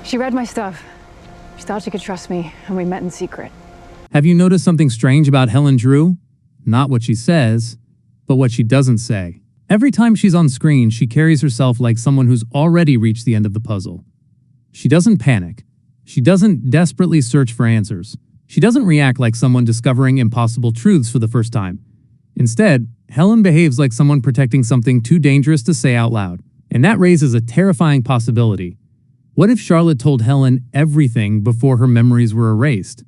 She read my stuff. She thought she could trust me, and we met in secret. Have you noticed something strange about Helen Drew? Not what she says, but what she doesn't say. Every time she's on screen, she carries herself like someone who's already reached the end of the puzzle. She doesn't panic. She doesn't desperately search for answers. She doesn't react like someone discovering impossible truths for the first time. Instead, Helen behaves like someone protecting something too dangerous to say out loud. And that raises a terrifying possibility. What if Charlotte told Helen everything before her memories were erased?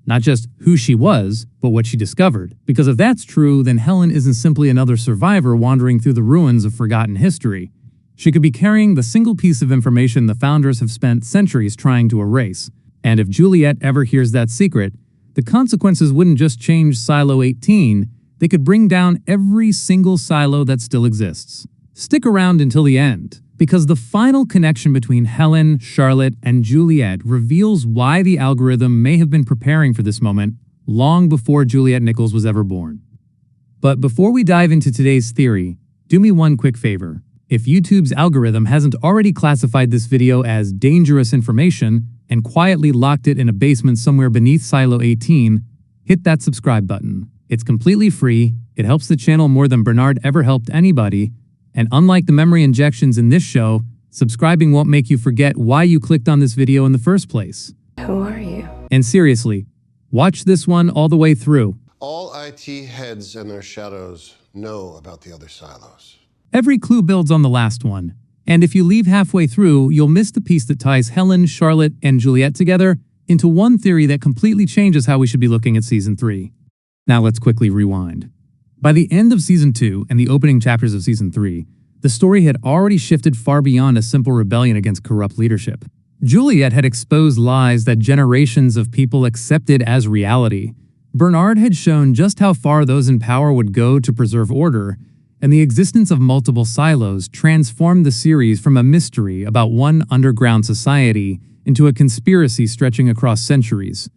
Not just who she was, but what she discovered. Because if that's true, then Helen isn't simply another survivor wandering through the ruins of forgotten history. She could be carrying the single piece of information the founders have spent centuries trying to erase. And if Juliet ever hears that secret, the consequences wouldn't just change Silo 18, they could bring down every single silo that still exists. Stick around until the end, because the final connection between Helen, Charlotte, and Juliet reveals why the algorithm may have been preparing for this moment long before Juliet Nichols was ever born. But before we dive into today's theory, do me one quick favor. If YouTube's algorithm hasn't already classified this video as dangerous information and quietly locked it in a basement somewhere beneath Silo 18, hit that subscribe button. It's completely free, it helps the channel more than Bernard ever helped anybody, and unlike the memory injections in this show, subscribing won't make you forget why you clicked on this video in the first place. Who are you? And seriously, watch this one all the way through. All IT heads and their shadows know about the other silos. Every clue builds on the last one, and if you leave halfway through, you'll miss the piece that ties Helen, Charlotte, and Juliet together into one theory that completely changes how we should be looking at Season 3. Now let's quickly rewind. By the end of Season 2 and the opening chapters of Season 3, the story had already shifted far beyond a simple rebellion against corrupt leadership. Juliet had exposed lies that generations of people accepted as reality. Bernard had shown just how far those in power would go to preserve order, and the existence of multiple silos transformed the series from a mystery about one underground society into a conspiracy stretching across centuries.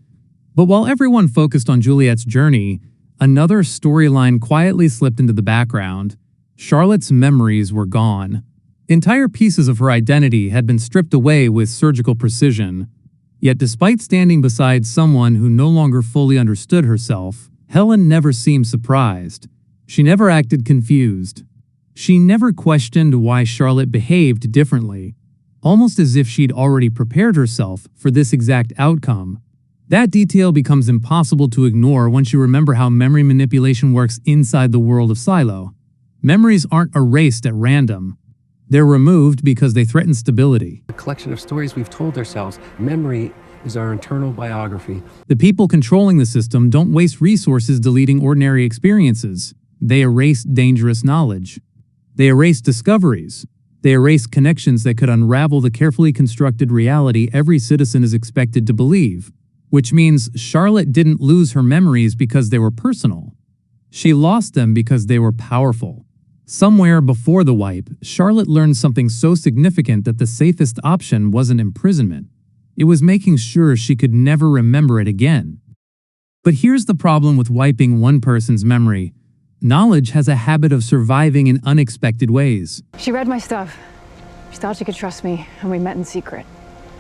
But while everyone focused on Juliet's journey, another storyline quietly slipped into the background. Charlotte's memories were gone. Entire pieces of her identity had been stripped away with surgical precision. Yet despite standing beside someone who no longer fully understood herself, Helen never seemed surprised. She never acted confused. She never questioned why Charlotte behaved differently, almost as if she'd already prepared herself for this exact outcome. That detail becomes impossible to ignore once you remember how memory manipulation works inside the world of Silo. Memories aren't erased at random. They're removed because they threaten stability. A collection of stories we've told ourselves. Memory is our internal biography. The people controlling the system don't waste resources deleting ordinary experiences. They erase dangerous knowledge. They erase discoveries. They erase connections that could unravel the carefully constructed reality every citizen is expected to believe. Which means Charlotte didn't lose her memories because they were personal. She lost them because they were powerful. Somewhere before the wipe, Charlotte learned something so significant that the safest option wasn't imprisonment. It was making sure she could never remember it again. But here's the problem with wiping one person's memory. Knowledge has a habit of surviving in unexpected ways. She read my stuff. She thought she could trust me, and we met in secret.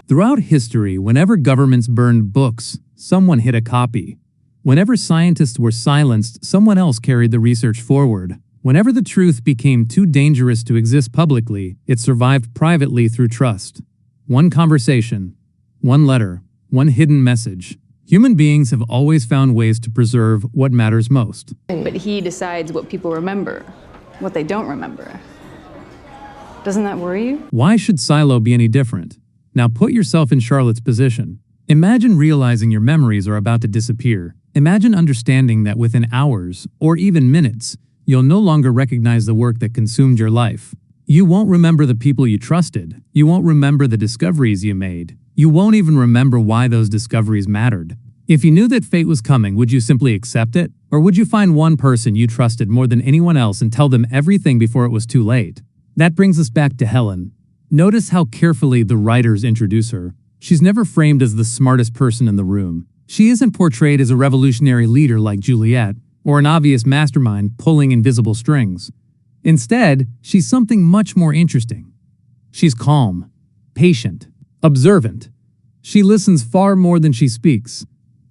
Throughout history, whenever governments burned books, someone hid a copy. Whenever scientists were silenced, someone else carried the research forward. Whenever the truth became too dangerous to exist publicly, it survived privately through trust. One conversation, one letter, one hidden message. Human beings have always found ways to preserve what matters most. But he decides what people remember, what they don't remember. Doesn't that worry you? Why should Silo be any different? Now put yourself in Charlotte's position. Imagine realizing your memories are about to disappear. Imagine understanding that within hours, or even minutes, you'll no longer recognize the work that consumed your life. You won't remember the people you trusted. You won't remember the discoveries you made. You won't even remember why those discoveries mattered. If you knew that fate was coming, would you simply accept it? Or would you find one person you trusted more than anyone else and tell them everything before it was too late? That brings us back to Helen. Notice how carefully the writers introduce her. She's never framed as the smartest person in the room. She isn't portrayed as a revolutionary leader like Juliet, or an obvious mastermind pulling invisible strings. Instead, she's something much more interesting. She's calm, patient, Observant. She listens far more than she speaks.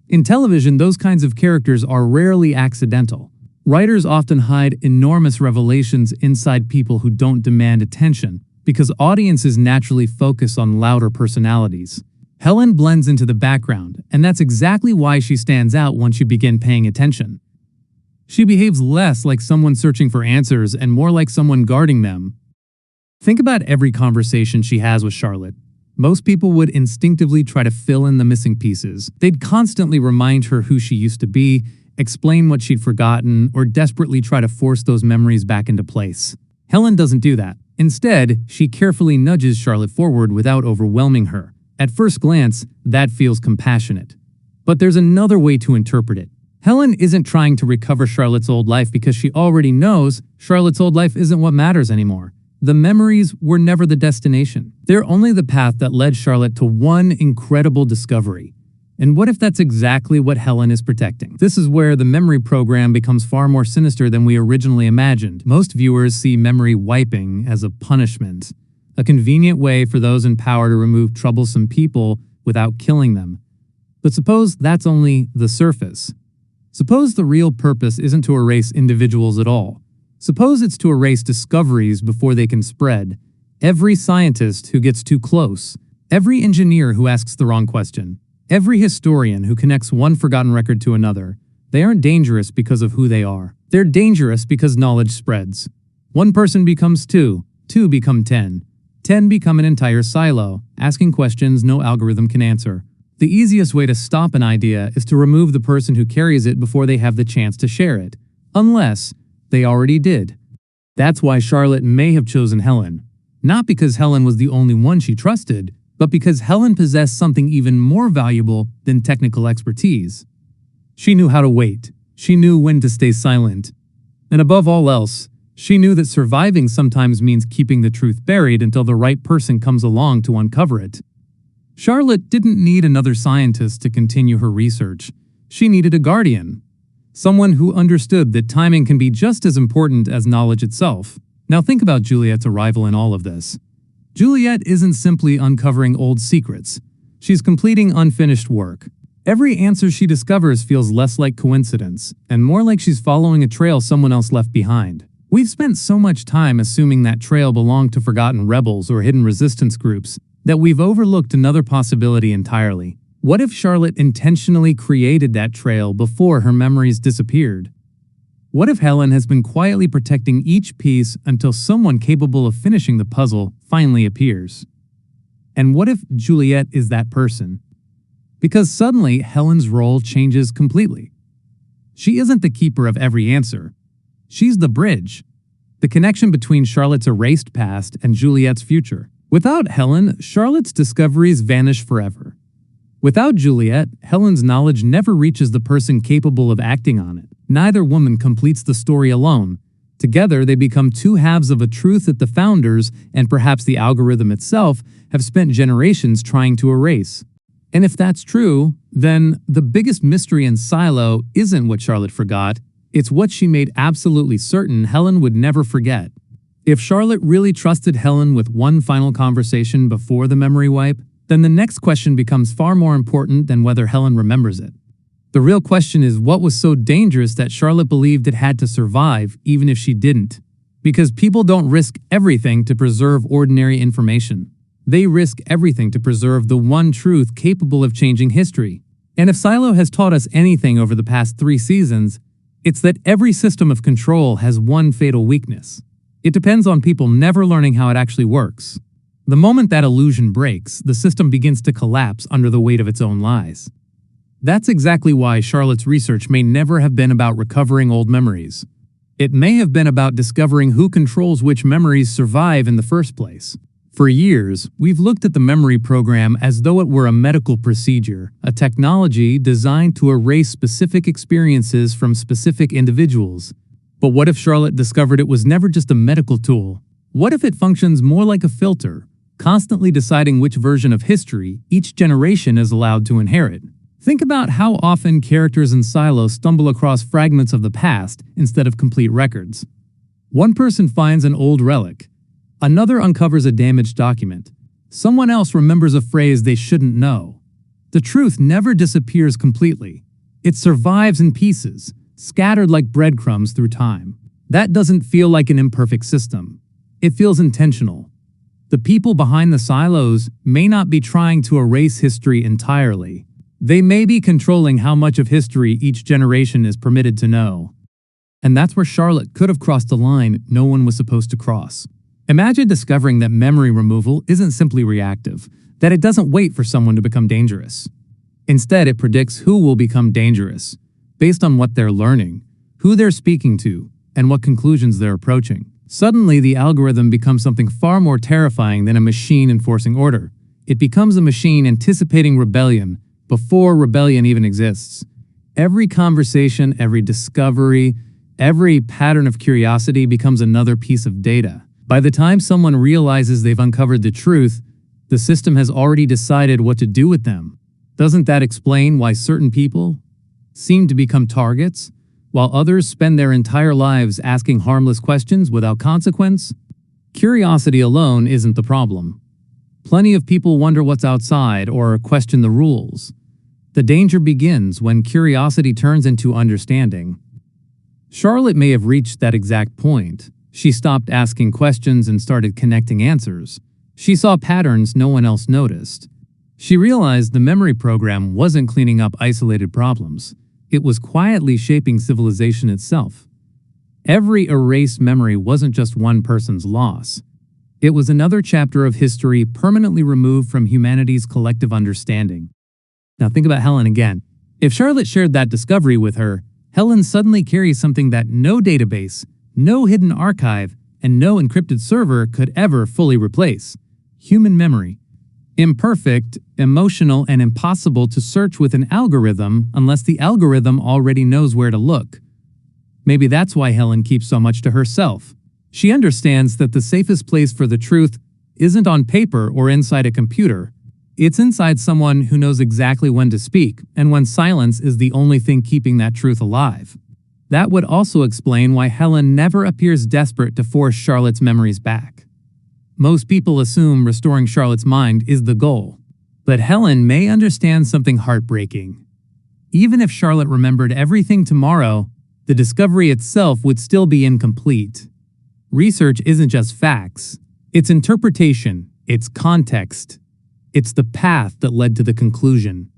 In television, those kinds of characters are rarely accidental. Writers often hide enormous revelations inside people who don't demand attention, because audiences naturally focus on louder personalities. Helen blends into the background, and that's exactly why she stands out once you begin paying attention. She behaves less like someone searching for answers and more like someone guarding them. Think about every conversation she has with Charlotte. Most people would instinctively try to fill in the missing pieces. They'd constantly remind her who she used to be, explain what she'd forgotten, or desperately try to force those memories back into place. Helen doesn't do that. Instead, she carefully nudges Charlotte forward without overwhelming her. At first glance, that feels compassionate. But there's another way to interpret it. Helen isn't trying to recover Charlotte's old life because she already knows Charlotte's old life isn't what matters anymore. The memories were never the destination. They're only the path that led Charlotte to one incredible discovery. And what if that's exactly what Helen is protecting? This is where the memory program becomes far more sinister than we originally imagined. Most viewers see memory wiping as a punishment, a convenient way for those in power to remove troublesome people without killing them. But suppose that's only the surface. Suppose the real purpose isn't to erase individuals at all. Suppose it's to erase discoveries before they can spread. Every scientist who gets too close, every engineer who asks the wrong question, every historian who connects one forgotten record to another, they aren't dangerous because of who they are. They're dangerous because knowledge spreads. One person becomes two become 10. 10 become an entire silo, asking questions no algorithm can answer. The easiest way to stop an idea is to remove the person who carries it before they have the chance to share it. Unless they already did. That's why Charlotte may have chosen Helen. Not because Helen was the only one she trusted, but because Helen possessed something even more valuable than technical expertise. She knew how to wait. She knew when to stay silent. And above all else, she knew that surviving sometimes means keeping the truth buried until the right person comes along to uncover it. Charlotte didn't need another scientist to continue her research. She needed a guardian. Someone who understood that timing can be just as important as knowledge itself. Now think about Juliet's arrival in all of this. Juliet isn't simply uncovering old secrets. She's completing unfinished work. Every answer she discovers feels less like coincidence, and more like she's following a trail someone else left behind. We've spent so much time assuming that trail belonged to forgotten rebels or hidden resistance groups that we've overlooked another possibility entirely. What if Charlotte intentionally created that trail before her memories disappeared? What if Helen has been quietly protecting each piece until someone capable of finishing the puzzle finally appears? And what if Juliet is that person? Because suddenly, Helen's role changes completely. She isn't the keeper of every answer. She's the bridge, the connection between Charlotte's erased past and Juliet's future. Without Helen, Charlotte's discoveries vanish forever. Without Juliet, Helen's knowledge never reaches the person capable of acting on it. Neither woman completes the story alone. Together, they become two halves of a truth that the founders, and perhaps the algorithm itself, have spent generations trying to erase. And if that's true, then the biggest mystery in Silo isn't what Charlotte forgot, it's what she made absolutely certain Helen would never forget. If Charlotte really trusted Helen with one final conversation before the memory wipe, then the next question becomes far more important than whether Helen remembers it. The real question is what was so dangerous that Charlotte believed it had to survive even if she didn't. Because people don't risk everything to preserve ordinary information. They risk everything to preserve the one truth capable of changing history. And if Silo has taught us anything over the past 3 seasons, it's that every system of control has one fatal weakness. It depends on people never learning how it actually works. The moment that illusion breaks, the system begins to collapse under the weight of its own lies. That's exactly why Charlotte's research may never have been about recovering old memories. It may have been about discovering who controls which memories survive in the first place. For years, we've looked at the memory program as though it were a medical procedure, a technology designed to erase specific experiences from specific individuals. But what if Charlotte discovered it was never just a medical tool? What if it functions more like a filter, constantly deciding which version of history each generation is allowed to inherit? Think about how often characters in Silo stumble across fragments of the past instead of complete records. One person finds an old relic. Another uncovers a damaged document. Someone else remembers a phrase they shouldn't know. The truth never disappears completely. It survives in pieces, scattered like breadcrumbs through time. That doesn't feel like an imperfect system. It feels intentional. The people behind the silos may not be trying to erase history entirely. They may be controlling how much of history each generation is permitted to know. And that's where Charlotte could have crossed a line no one was supposed to cross. Imagine discovering that memory removal isn't simply reactive, that it doesn't wait for someone to become dangerous. Instead, it predicts who will become dangerous, based on what they're learning, who they're speaking to, and what conclusions they're approaching. Suddenly, the algorithm becomes something far more terrifying than a machine enforcing order. It becomes a machine anticipating rebellion before rebellion even exists. Every conversation, every discovery, every pattern of curiosity becomes another piece of data. By the time someone realizes they've uncovered the truth, the system has already decided what to do with them. Doesn't that explain why certain people seem to become targets, while others spend their entire lives asking harmless questions without consequence? Curiosity alone isn't the problem. Plenty of people wonder what's outside or question the rules. The danger begins when curiosity turns into understanding. Charlotte may have reached that exact point. She stopped asking questions and started connecting answers. She saw patterns no one else noticed. She realized the memory program wasn't cleaning up isolated problems. It was quietly shaping civilization itself. Every erased memory wasn't just one person's loss. It was another chapter of history permanently removed from humanity's collective understanding. Now think about Helen again. If Charlotte shared that discovery with her, Helen suddenly carries something that no database, no hidden archive, and no encrypted server could ever fully replace: human memory. Imperfect, emotional, and impossible to search with an algorithm unless the algorithm already knows where to look. Maybe that's why Helen keeps so much to herself. She understands that the safest place for the truth isn't on paper or inside a computer. It's inside someone who knows exactly when to speak and when silence is the only thing keeping that truth alive. That would also explain why Helen never appears desperate to force Charlotte's memories back. Most people assume restoring Charlotte's mind is the goal, but Helen may understand something heartbreaking. Even if Charlotte remembered everything tomorrow, the discovery itself would still be incomplete. Research isn't just facts, it's interpretation, it's context, it's the path that led to the conclusion.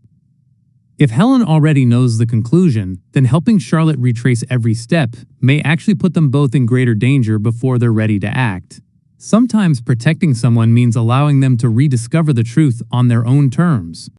If Helen already knows the conclusion, then helping Charlotte retrace every step may actually put them both in greater danger before they're ready to act. Sometimes protecting someone means allowing them to rediscover the truth on their own terms.